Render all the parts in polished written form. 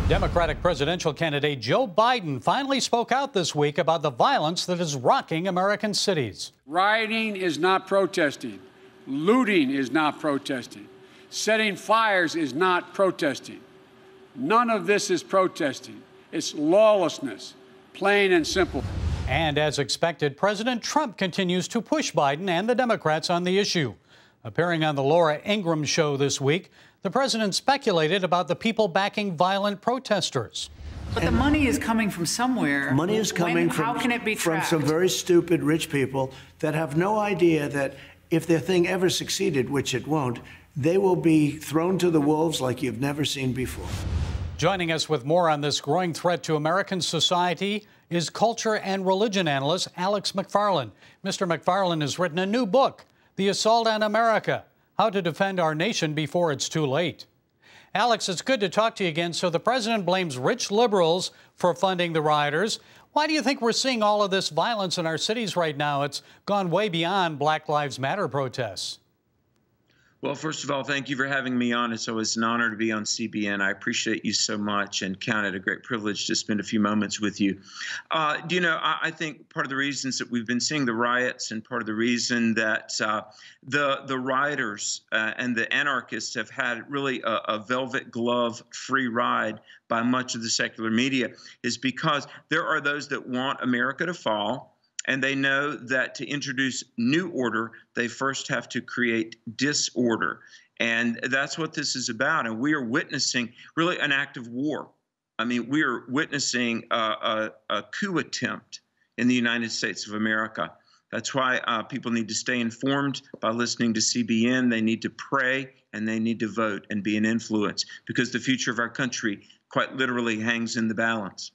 Democratic presidential candidate Joe Biden finally spoke out this week about the violence that is rocking American cities. Rioting is not protesting. Looting is not protesting. Setting fires is not protesting. None of this is protesting. It's lawlessness, plain and simple. And as expected, President Trump continues to push Biden and the Democrats on the issue. Appearing on the Laura Ingraham show this week, the president speculated about the people backing violent protesters. But the money is coming from somewhere. Money is coming how can it be from tracked? some very stupid rich people that have no idea that if their thing ever succeeded, which it won't, they will be thrown to the wolves like you've never seen before. Joining us with more on this growing threat to American society is culture and religion analyst Alex McFarland. Mr. McFarland has written a new book, The Assault on America: How to Defend Our Nation Before It's Too Late. Alex, it's good to talk to you again. So the president blames rich liberals for funding the rioters. Why do you think we're seeing all of this violence in our cities right now? It's gone way beyond Black Lives Matter protests. Well, first of all, thank you for having me on. It's always an honor to be on CBN. I appreciate you so much and count it a great privilege to spend a few moments with you. I think part of the reasons that we've been seeing the riots and part of the reason that the rioters and the anarchists have had really a velvet glove free ride by much of the secular media is because there are those that want America to fall. And they know that to introduce new order, they first have to create disorder. And that's what this is about. And we are witnessing really an act of war. I mean, we are witnessing a coup attempt in the United States of America. That's why people need to stay informed by listening to CBN. They need to pray and they need to vote and be an influence because the future of our country quite literally hangs in the balance.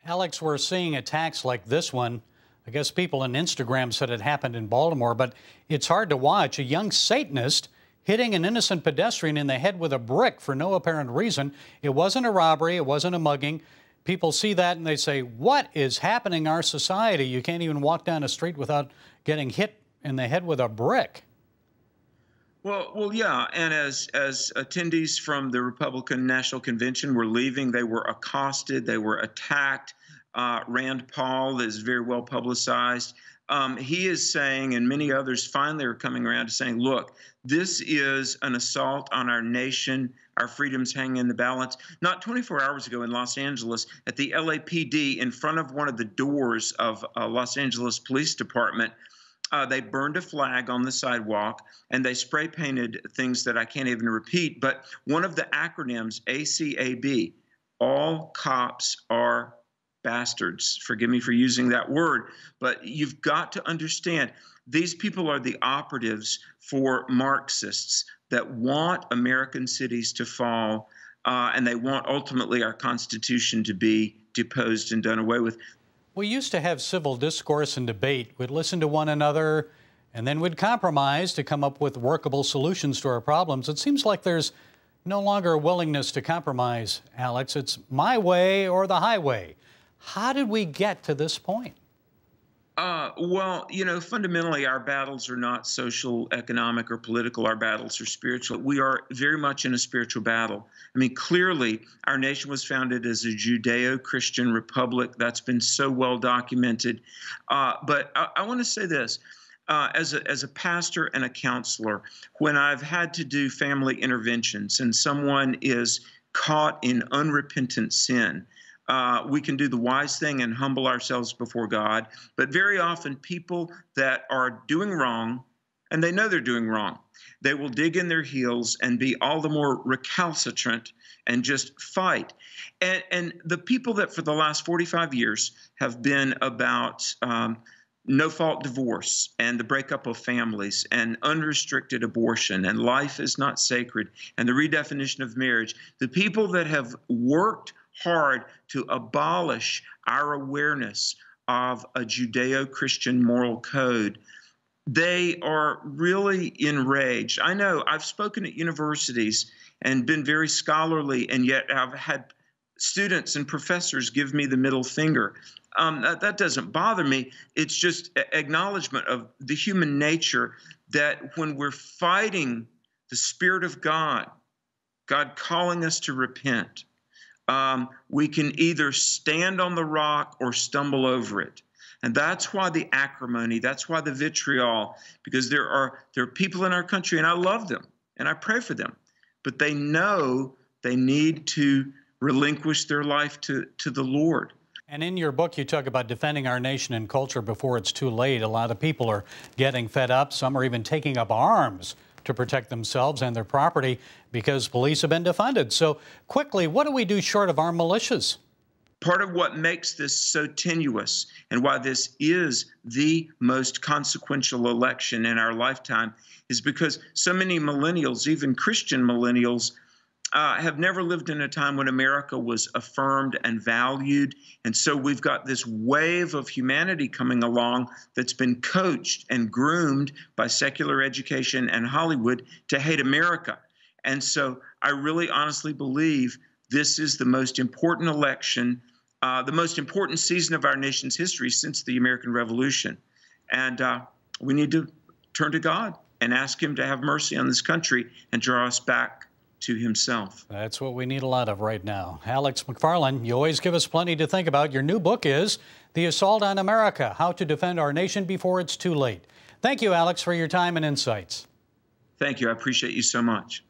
Alex, we're seeing attacks like this one. I guess people on Instagram said it happened in Baltimore, but it's hard to watch a young Satanist hitting an innocent pedestrian in the head with a brick for no apparent reason. It wasn't a robbery. It wasn't a mugging. People see that and they say, what is happening in our society? You can't even walk down a street without getting hit in the head with a brick. Well, yeah. And as attendees from the Republican National Convention were leaving, they were accosted. They were attacked. Rand Paul is very well publicized. He is saying, and many others finally are coming around to saying, look, this is an assault on our nation. Our freedoms hang in the balance. Not 24 hours ago in Los Angeles, at the LAPD, in front of one of the doors of Los Angeles Police Department, they burned a flag on the sidewalk and they spray painted things that I can't even repeat. But one of the acronyms, ACAB, all cops are bastards. Forgive me for using that word, but you've got to understand these people are the operatives for Marxists that want American cities to fall, and they want ultimately our Constitution to be deposed and done away with. We used to have civil discourse and debate. We'd listen to one another, and then we'd compromise to come up with workable solutions to our problems. It seems like there's no longer a willingness to compromise, Alex. It's my way or the highway. How did we get to this point? Well, fundamentally, our battles are not social, economic, or political. Our battles are spiritual. We are very much in a spiritual battle. I mean, clearly, our nation was founded as a Judeo-Christian republic. That's been so well documented. But I want to say this. As a pastor and a counselor, when I've had to do family interventions and someone is caught in unrepentant sin, we can do the wise thing and humble ourselves before God. But very often people that are doing wrong, and they know they're doing wrong, they will dig in their heels and be all the more recalcitrant and just fight. And the people that for the last 45 years have been about no-fault divorce and the breakup of families and unrestricted abortion and life is not sacred and the redefinition of marriage, the people that have worked hard to abolish our awareness of a Judeo-Christian moral code, they are really enraged. I know I've spoken at universities and been very scholarly, and yet I've had students and professors give me the middle finger. That doesn't bother me. It's just acknowledgement of the human nature that when we're fighting the Spirit of God, God calling us to repent, we can either stand on the rock or stumble over it. And that's why the acrimony, that's why the vitriol, because there are people in our country, and I love them, and I pray for them, but they know they need to relinquish their life to the Lord. And in your book, you talk about defending our nation and culture before it's too late. A lot of people are getting fed up. Some are even taking up arms to protect themselves and their property because police have been defunded. So quickly, what do we do short of armed militias? Part of what makes this so tenuous and why this is the most consequential election in our lifetime is because so many millennials, even Christian millennials, have never lived in a time when America was affirmed and valued. And so we've got this wave of humanity coming along that's been coached and groomed by secular education and Hollywood to hate America. And so I really honestly believe this is the most important election, the most important season of our nation's history since the American Revolution. And we need to turn to God and ask Him to have mercy on this country and draw us back to Himself. That's what we need a lot of right now. Alex McFarland, you always give us plenty to think about. Your new book is The Assault on America, How to Defend Our Nation Before It's Too Late. Thank you, Alex, for your time and insights. Thank you. I appreciate you so much.